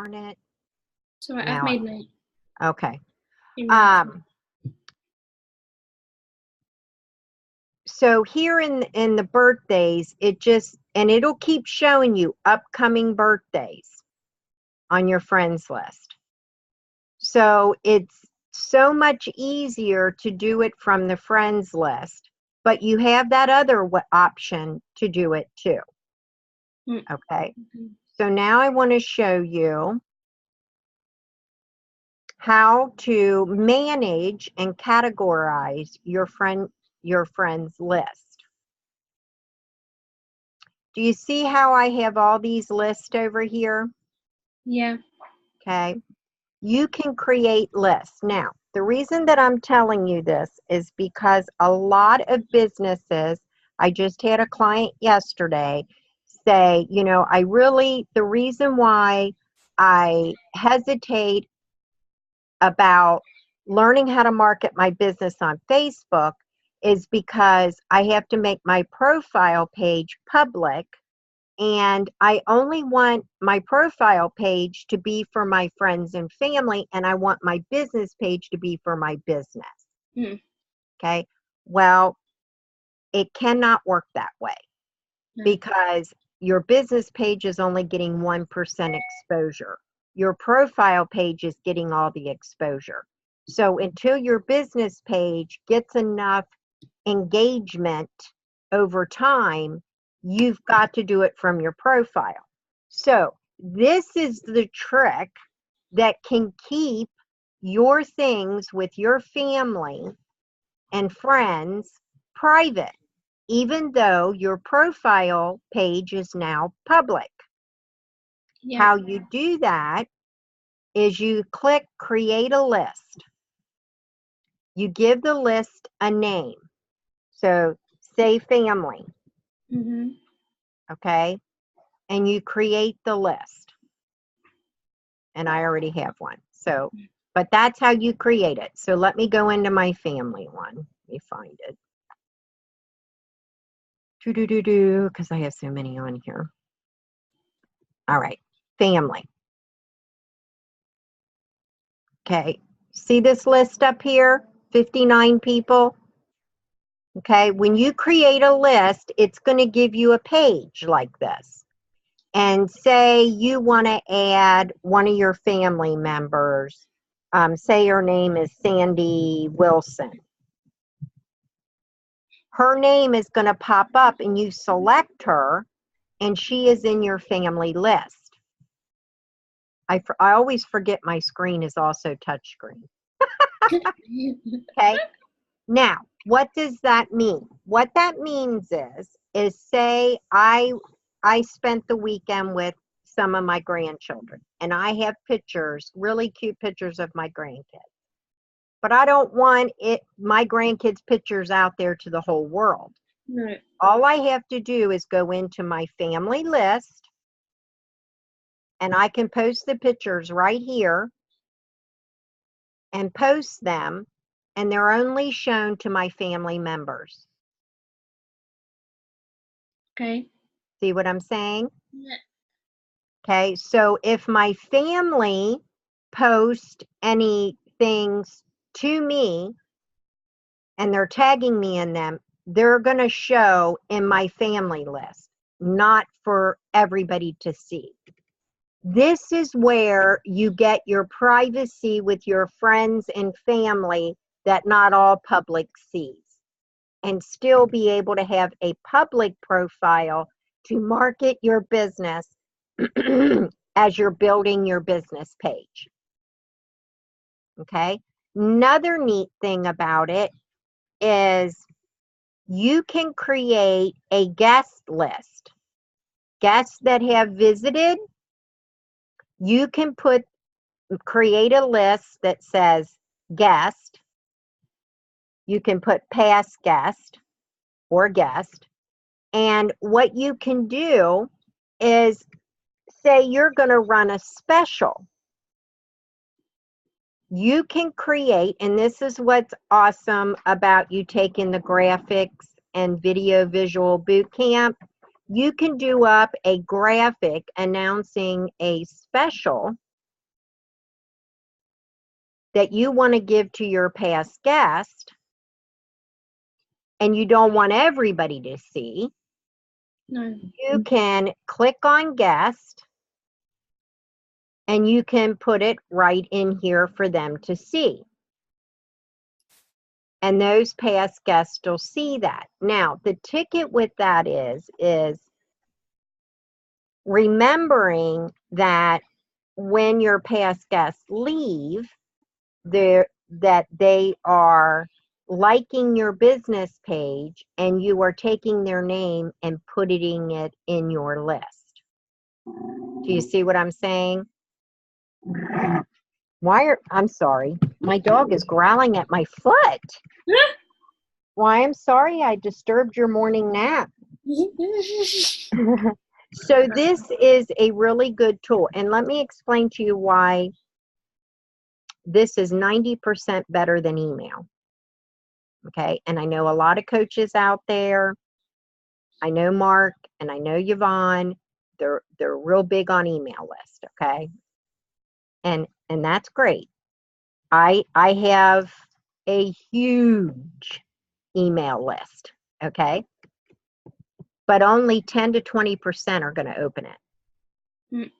Darn it. So I've Now, made my okay. email. So here in the birthdays, it'll keep showing you upcoming birthdays on your friends list. So it's so much easier to do it from the friends list, but you have that other option to do it too. Okay. So now I want to show you how to manage and categorize your friends list. Do you see how I have all these lists over here? Yeah. Okay. You can create lists. Now, the reason that I'm telling you this is because a lot of businesses, I just had a client yesterday say, the reason why I hesitate about learning how to market my business on Facebook is because I have to make my profile page public, and I only want my profile page to be for my friends and family, and I want my business page to be for my business. Okay. Well, it cannot work that way because your business page is only getting 1% exposure. Your profile page is getting all the exposure. So until your business page gets enough engagement over time, you've got to do it from your profile. So this is the trick that can keep your things with your family and friends private, even though your profile page is now public. Yeah. How you do that is you click create a list. You give the list a name. So say family. Okay. And you create the list. And I already have one. So, but that's how you create it. So let me go into my family one. Let me find it. Because I have so many on here. All right. Family. Okay. See this list up here? 59 people. Okay. When you create a list, it's going to give you a page like this. And say you want to add one of your family members. Say her name is Sandy Wilson. Her name is going to pop up and you select her and she is in your family list. I always forget my screen is also touchscreen. Okay. Now, what does that mean? What that means is say I spent the weekend with some of my grandchildren and I have pictures, really cute pictures of my grandkids. But I don't want my grandkids' pictures out there to the whole world. Right. All I have to do is go into my family list and I can post the pictures right here and post them, and they're only shown to my family members. Okay. See what I'm saying? Yeah. Okay, so if my family post any things to me and they're tagging me in them, they're going to show in my family list, not for everybody to see. This is where you get your privacy with your friends and family that not all public sees, and still be able to have a public profile to market your business as you're building your business page. Okay. Another neat thing about it is you can create a guest list. Guests that have visited, you can create a list that says guest. You can put past guest or guest. And what you can do is say you're going to run a special. You can create, and this is what's awesome about you taking the graphics and video visual boot camp. You can do up a graphic announcing a special that you want to give to your past guest and you don't want everybody to see, No. you can click on guest and you can put it right in here for them to see. And those past guests will see that. Now, the ticket with that is remembering that when your past guests leave, that they are liking your business page and you are taking their name and putting it in your list. Do you see what I'm saying? I'm sorry, my dog is growling at my foot. Why, I'm sorry I disturbed your morning nap. So this is a really good tool. And let me explain to you why this is 90% better than email. Okay. And I know a lot of coaches out there. I know Mark and I know Yvonne. They're real big on email list. Okay. And that's great. I have a huge email list. Okay. But only 10 to 20% are going to open it. Mm.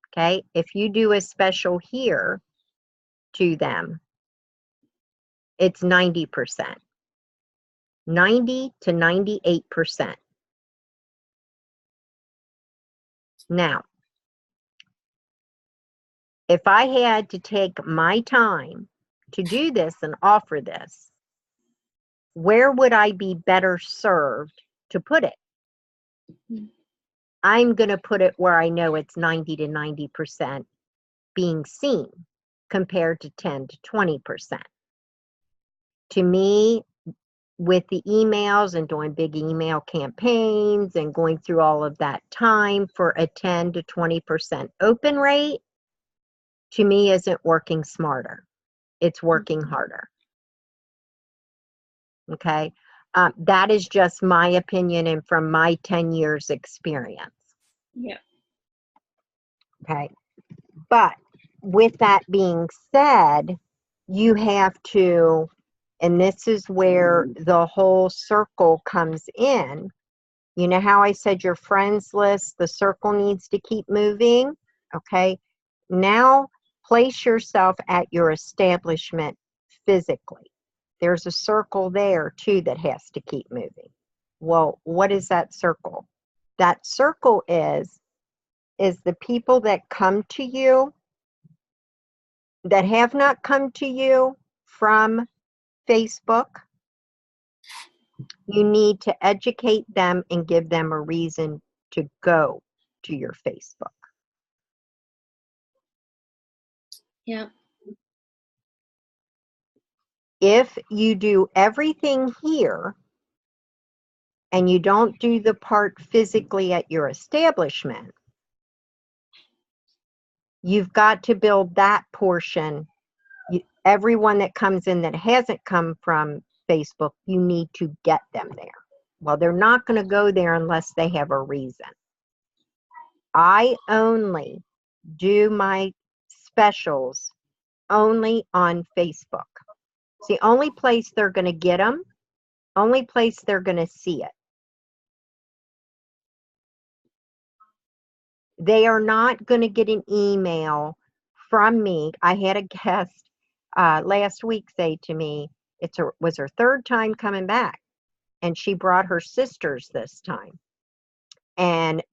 Okay. If you do a special here to them, it's 90%. 90 to 98%. Now, if I had to take my time to do this and offer this, where would I be better served to put it? Mm. I'm going to put it where I know it's 90 to 90% being seen compared to 10 to 20%. To me, with the emails and doing big email campaigns and going through all of that time for a 10 to 20% open rate, to me isn't working smarter. It's working harder. Okay. That is just my opinion and from my 10 years experience. Yeah. Okay. But with that being said, you have to, and this is where the whole circle comes in. You know how I said your friends list, the circle needs to keep moving? Okay. Now place yourself at your establishment physically. There's a circle there too that has to keep moving. Well, what is that circle? That circle is the people that come to you that have not come to you from Facebook. You need to educate them and give them a reason to go to your Facebook. Yeah. If you do everything here and you don't do the part physically at your establishment, you've got to build that portion. Everyone that comes in that hasn't come from Facebook, you need to get them there. Well, they're not going to go there unless they have a reason. I only do my specials only on Facebook. It's the only place they're going to get them, only place they're going to see it. They are not going to get an email from me. I had a guest last week say to me, was her third time coming back, and she brought her sisters this time. And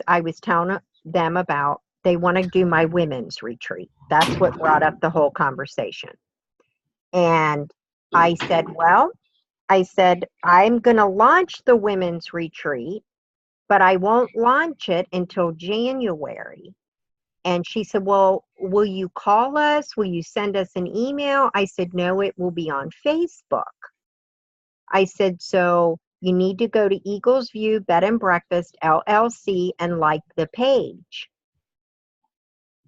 I was telling them about, they want to do my women's retreat. That's what brought up the whole conversation. And I said, I'm going to launch the women's retreat, but I won't launch it until January. And she said, well, will you call us? Will you send us an email? I said, no, it will be on Facebook. I said, so you need to go to Eagles View Bed and Breakfast LLC and like the page.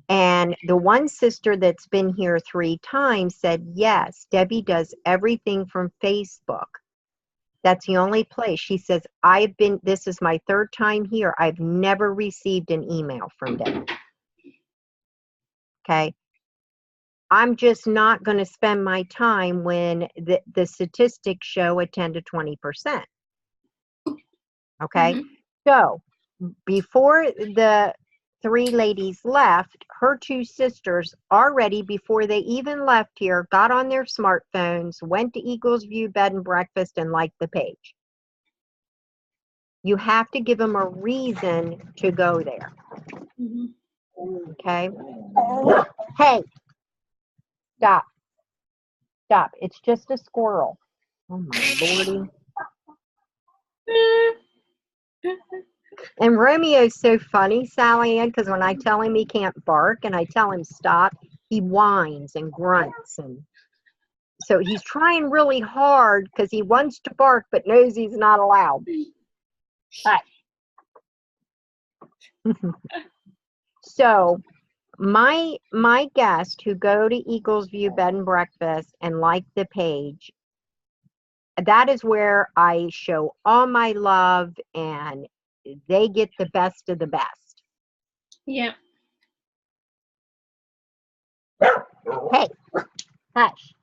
And the one sister that's been here 3 times said, yes, Debbie does everything from Facebook. That's the only place. She says, this is my 3rd time here. I've never received an email from Debbie. Okay. I'm just not going to spend my time when the statistics show a 10 to 20%. Okay. Mm-hmm. So before the three ladies left, her two sisters already, before they even left here, got on their smartphones, went to Eagles View Bed and Breakfast and liked the page. You have to give them a reason to go there. Mm-hmm. Okay. Hey, stop. Stop. It's just a squirrel. Oh my lordy. And Romeo's so funny, Sally Ann, because when I tell him he can't bark and I tell him stop, he whines and grunts. And so he's trying really hard because he wants to bark but knows he's not allowed. Hi. So my guests who go to Eagles View Bed and Breakfast and like the page, that is where I show all my love and they get the best of the best. Yeah. Hey, hush.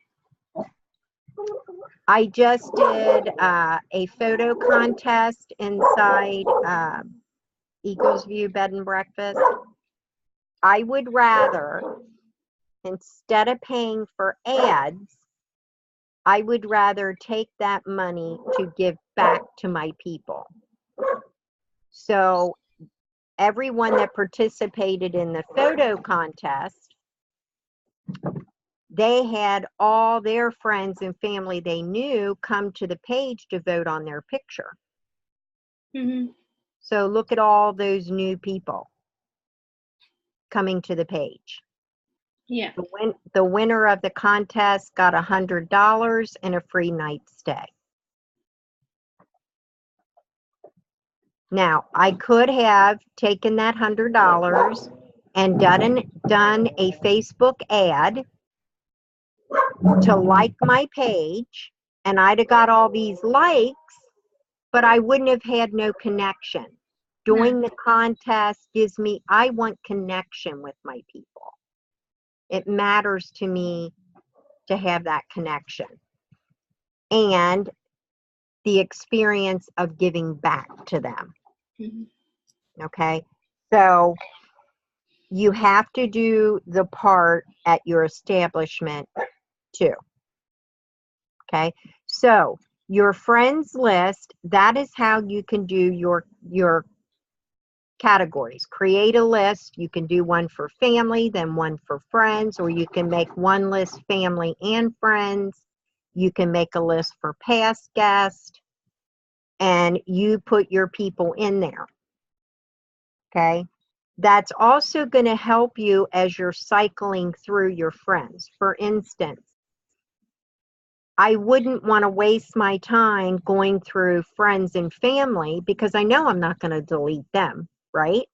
I just did a photo contest inside Eagles View Bed and Breakfast. I would rather, instead of paying for ads, I would rather take that money to give back to my people. So everyone that participated in the photo contest, they had all their friends and family they knew come to the page to vote on their picture. Mm-hmm. So look at all those new people coming to the page. Yeah. The winner of the contest got $100 and a free night stay. Now, I could have taken that $100 and done a Facebook ad to like my page, and I'd have got all these likes, but I wouldn't have had no connection. Doing the contest gives me, I want connection with my people. It matters to me to have that connection and the experience of giving back to them. Mm-hmm. Okay. So you have to do the part at your establishment too. Okay. So your friends list, that is how you can do your categories. Create a list. You can do one for family, then one for friends, or you can make one list family and friends. You can make a list for past guests, and you put your people in there. Okay. That's also going to help you as you're cycling through your friends. For instance, I wouldn't want to waste my time going through friends and family because I know I'm not going to delete them, right?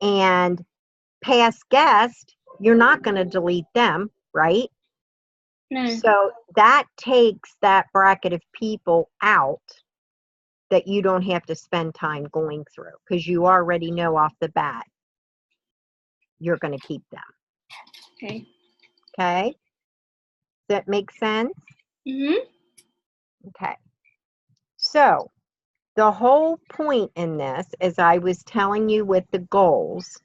And past guests, you're not going to delete them, right? No. So that takes that bracket of people out that you don't have to spend time going through because you already know off the bat you're going to keep them. Okay. Okay? Does that make sense? Mm-hmm. Okay. So the whole point in this, as I was telling you with the goals,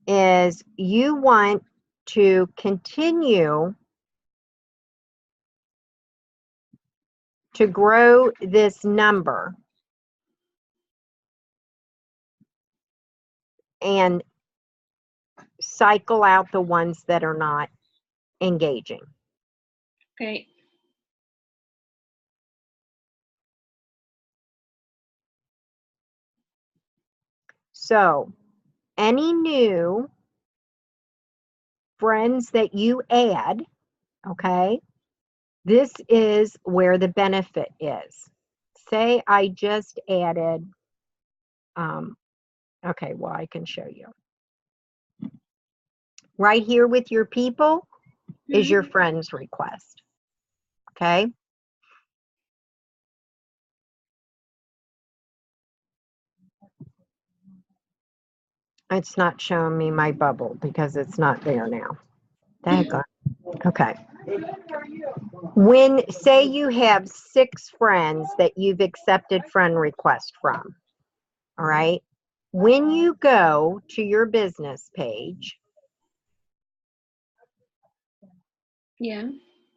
is you want to continue to grow this number and cycle out the ones that are not engaging. Okay. So any new friends that you add, okay, this is where the benefit is. Say I just added, okay, well, I can show you. Right here with your people is your friends request, okay? It's not showing me my bubble because it's not there now. Daggone. Okay. When, say you have 6 friends that you've accepted friend request from, all right? When you go to your business page Yeah.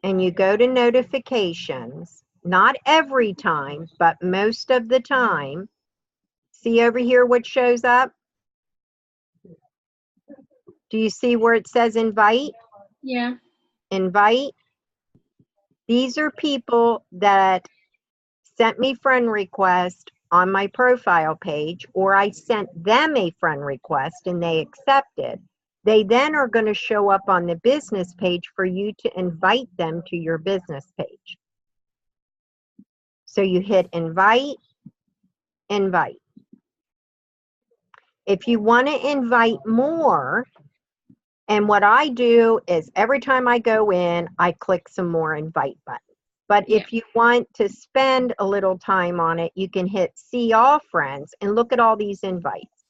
and you go to notifications, not every time, but most of the time, see over here what shows up? Do you see where it says invite? Yeah. Invite. These are people that sent me friend request on my profile page, or I sent them a friend request and they accepted. They then are going to show up on the business page for you to invite them to your business page. So you hit invite, invite. If you want to invite more, and what I do is every time I go in, I click some more invite buttons. But Yeah. if you want to spend a little time on it, you can hit see all friends and look at all these invites.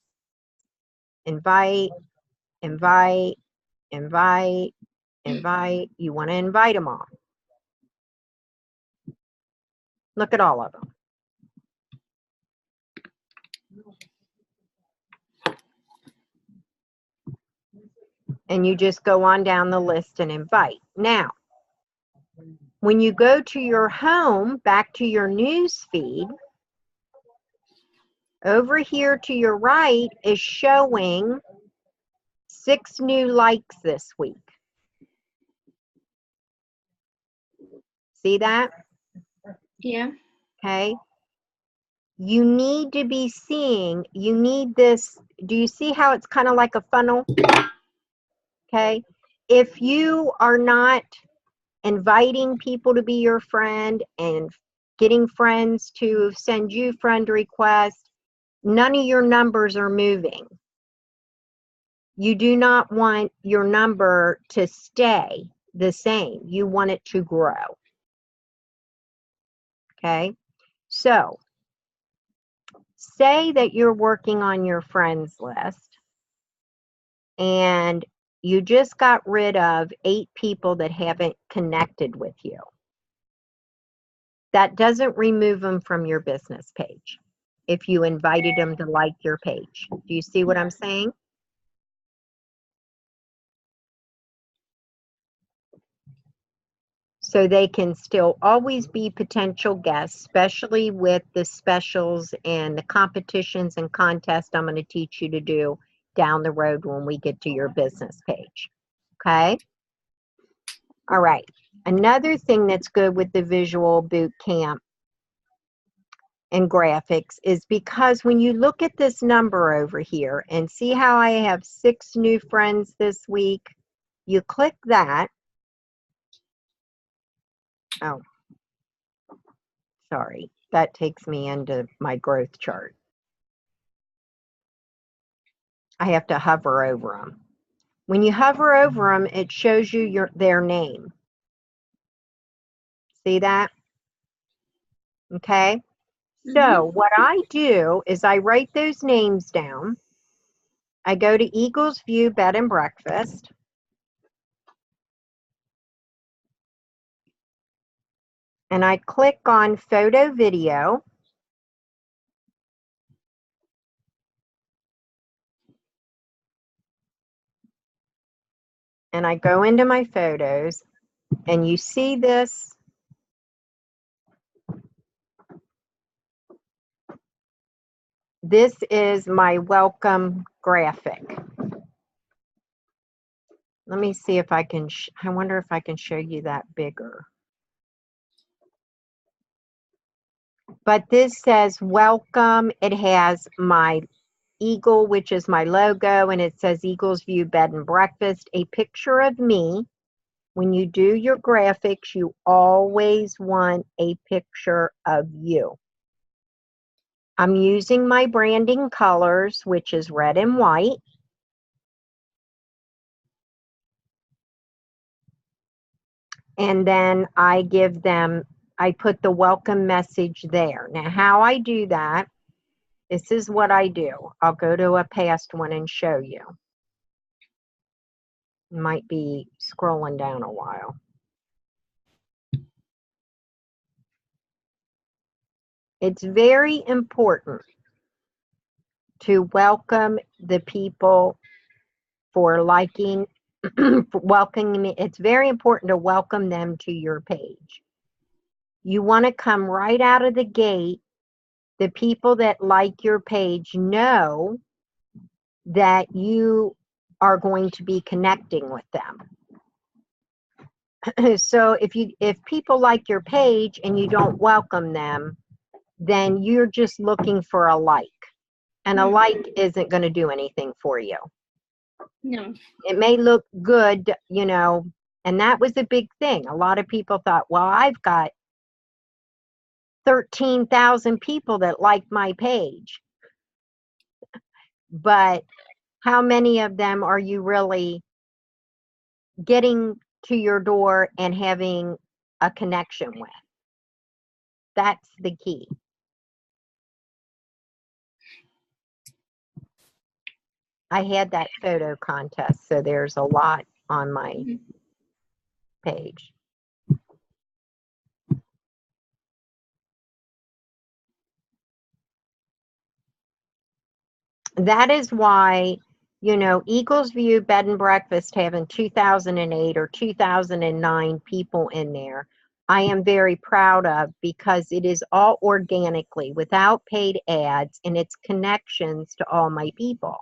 Invite, invite, invite, invite. You want to invite them all. Look at all of them. And you just go on down the list and invite. Now, when you go to your home, back to your news feed, over here to your right is showing 6 new likes this week. See that? Yeah. Okay. You need to be seeing, you need this. Do you see how it's kind of like a funnel? Okay. If you are not inviting people to be your friend and getting friends to send you friend requests, none of your numbers are moving. You do not want your number to stay the same. You want it to grow. Okay. So say that you're working on your friends list and you just got rid of 8 people that haven't connected with you. That doesn't remove them from your business page if you invited them to like your page. Do you see what I'm saying? So they can still always be potential guests, especially with the specials and the competitions and contests I'm going to teach you to do down the road when we get to your business page. Okay? All right. Another thing that's good with the Visual Boot Camp and graphics is because when you look at this number over here and see how I have 6 new friends this week, you click that. Oh, sorry. That takes me into my growth chart. I have to hover over them. When you hover over them, it shows you their name. See that? Okay. So what I do is I write those names down. I go to Eagles View Bed and Breakfast. And I click on Photo Video. And I go into my photos. And you see this. This is my welcome graphic. Let me see if I can, I wonder if I can show you that bigger. But this says welcome. It has my eagle, which is my logo, and it says Eagles View Bed and Breakfast, a picture of me. When you do your graphics, you always want a picture of you. I'm using my branding colors, which is red and white. And then I give them, I put the welcome message there. Now, how I do that This is what I do. I'll go to a past one and show you. Might be scrolling down a while. It's very important to welcome the people for liking, for welcoming me. It's very important to welcome them to your page. You want to come right out of the gate. The people that like your page know that you are going to be connecting with them. So if people like your page and you don't welcome them, then you're just looking for a like. And a like isn't going to do anything for you. No. It may look good, you know, and that was a big thing. A lot of people thought, well, I've got 13,000 people that like my page. But how many of them are you really getting to your door and having a connection with? That's the key. I had that photo contest, so there's a lot on my page. That is why, you know, Eagles View Bed and Breakfast having 2008 or 2009 people in there, I am very proud of, because it is all organically without paid ads, and it's connections to all my people.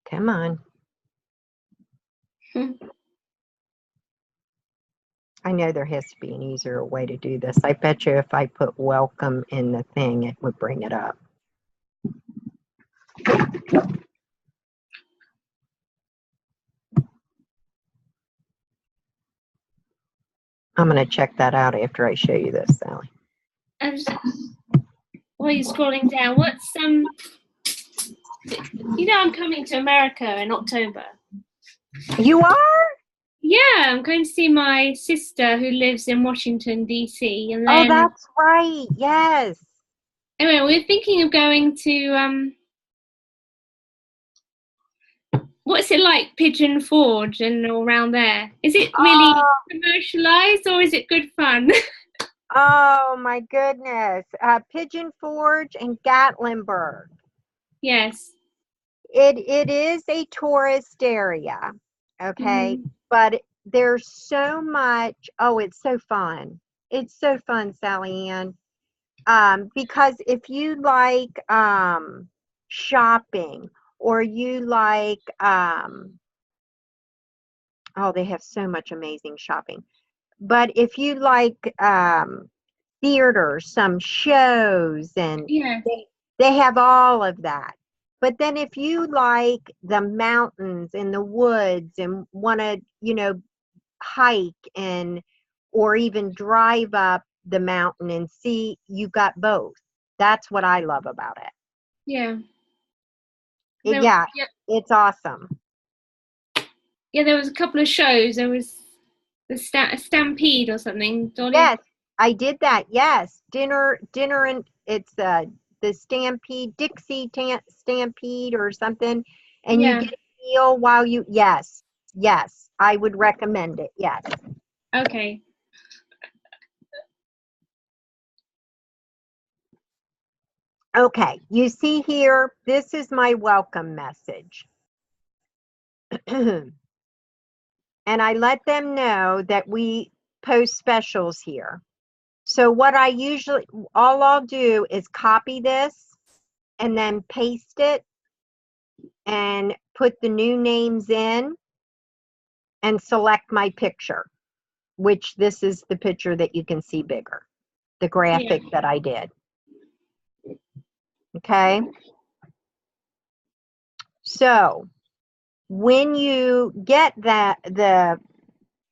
Come on. I know there has to be an easier way to do this. I bet you if I put welcome in the thing, it would bring it up. I'm going to check that out after I show you this, Sally. While you're scrolling down, what's you know, I'm coming to America in October. You are? Yeah, I'm going to see my sister who lives in Washington, D.C. And Oh, then, that's right. Yes. anyway, we're thinking of going to, what's it like, Pigeon Forge and all around there? Is it really commercialized or is it good fun? Oh, my goodness. Pigeon Forge and Gatlinburg. Yes. It is a tourist area, okay? But there's so much. Oh, it's so fun. It's so fun, Sally Ann. Because if you like shopping, or you like oh, they have so much amazing shopping. But if you like theater, some shows, and Yeah. they have all of that. But then if you like the mountains and the woods and want to, you know, hike and or even drive up the mountain and see, you got both. That's what I love about it. Yeah. Yeah, it's awesome. Yeah, there was a couple of shows. There was the Stampede or something. Dolly. Yes, I did that. Yes, dinner, and it's the Stampede, Dixie Stampede or something, and you get a meal while you. Yes, I would recommend it. Yes. Okay. Okay, you see here, this is my welcome message. And I let them know that we post specials here. So what all I'll do is copy this and then paste it and put the new names in and select my picture, which this is the picture that you can see bigger, the graphic that I did. Okay. So when you get the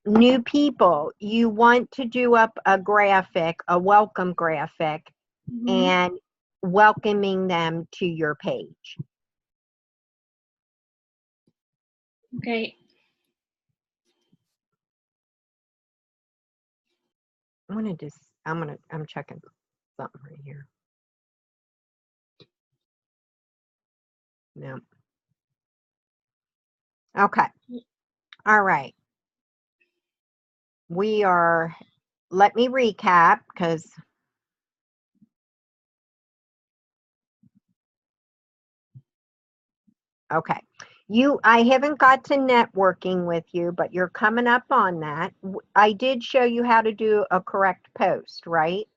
new people, you want to do up a graphic, a welcome graphic, and welcoming them to your page. Okay. I'm checking something right here. No. Okay. All right. Let me recap because okay. I haven't got to networking with you, but you're coming up on that. I did show you how to do a correct post, right?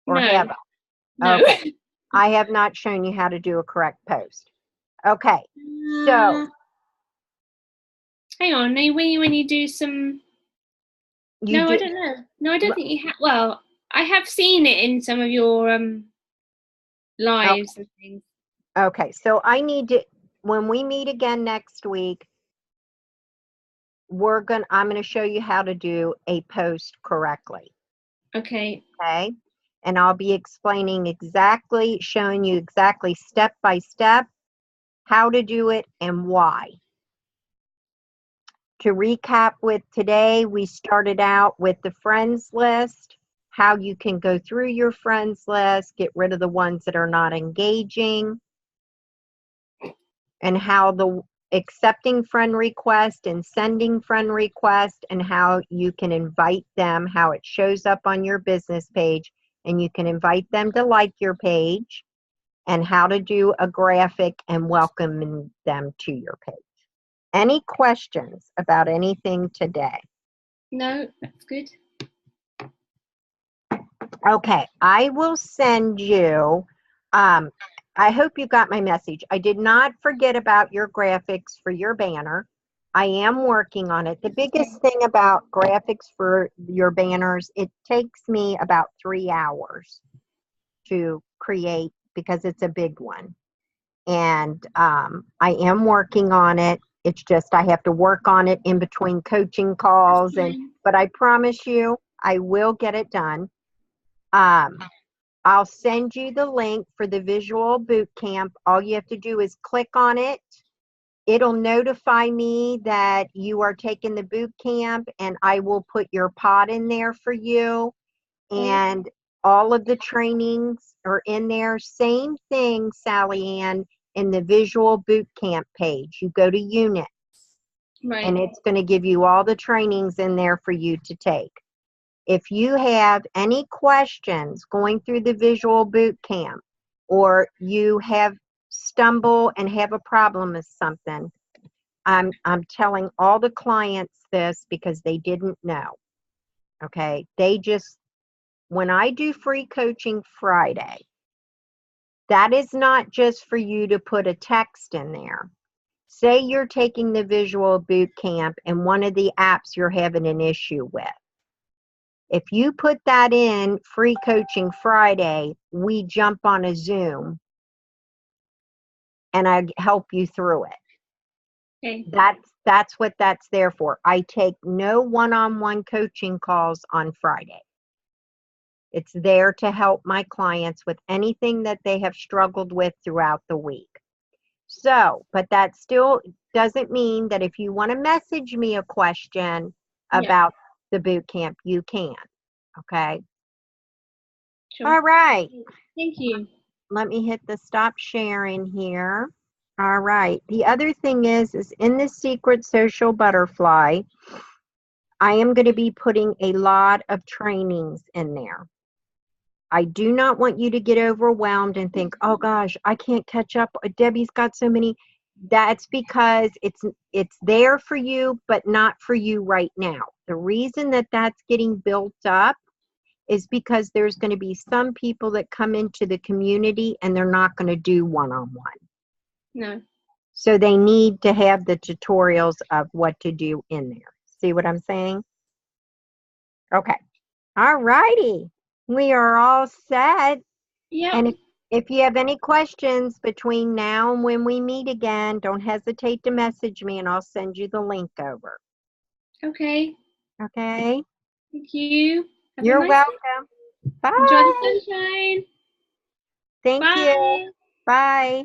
Or No. have I? No. Okay. I have not shown you how to do a correct post. Okay. So hang on, when you do some. you No, do. I don't know. No, I don't think you have. Well, I have seen it in some of your lives and things. Okay. So I need to, when we meet again next week, I'm going to show you how to do a post correctly. Okay. Okay. And I'll be showing you exactly step by step how to do it and why. To recap with today, we started out with the friends list, how you can go through your friends list, get rid of the ones that are not engaging, and how the accepting friend request and sending friend request and how you can invite them, how it shows up on your business page, and you can invite them to like your page, and how to do a graphic and welcome them to your page. Any questions about anything today? No, that's good. Okay, I will send you, I hope you got my message. I did not forget about your graphics for your banner. I am working on it. The biggest thing about graphics for your banners, it takes me about 3 hours to create because it's a big one. And I am working on it. It's just I have to work on it in between coaching calls, but I promise you I will get it done. I'll send you the link for the visual boot camp. All you have to do is click on it. It'll notify me that you are taking the boot camp, and I will put your pod in there for you. And all of the trainings are in there. Same thing, Sally Ann, in the visual boot camp page. You go to units, and it's going to give you all the trainings in there for you to take. If you have any questions going through the visual boot camp, or you have stumble and have a problem with something, I'm telling all the clients this because they didn't know. Okay, when I do free coaching Friday, that is not just for you to put a text in there. Say you're taking the visual boot camp and one of the apps you're having an issue with. If you put that in free coaching Friday, we jump on a Zoom and I help you through it. Okay. That's what that's there for. I take no one-on-one coaching calls on Friday. It's there to help my clients with anything that they have struggled with throughout the week. So, but that still doesn't mean that if you want to message me a question about the boot camp, you can. Okay. Sure. All right. Thank you. Let me hit the stop sharing here. All right. The other thing is in the Secret Social Butterfly, I am going to be putting a lot of trainings in there. I do not want you to get overwhelmed and think, oh gosh, I can't catch up. Debbie's got so many. That's because it's there for you, but not for you right now. The reason that that's getting built up is because there's going to be some people that come into the community and they're not going to do one-on-one. No. So they need to have the tutorials of what to do in there. See what I'm saying? Okay. All righty. We are all set. Yeah. And if you have any questions between now and when we meet again, don't hesitate to message me and I'll send you the link over. Okay. Okay? Thank you. You're welcome. Bye. Enjoy the sunshine. Thank you. Bye.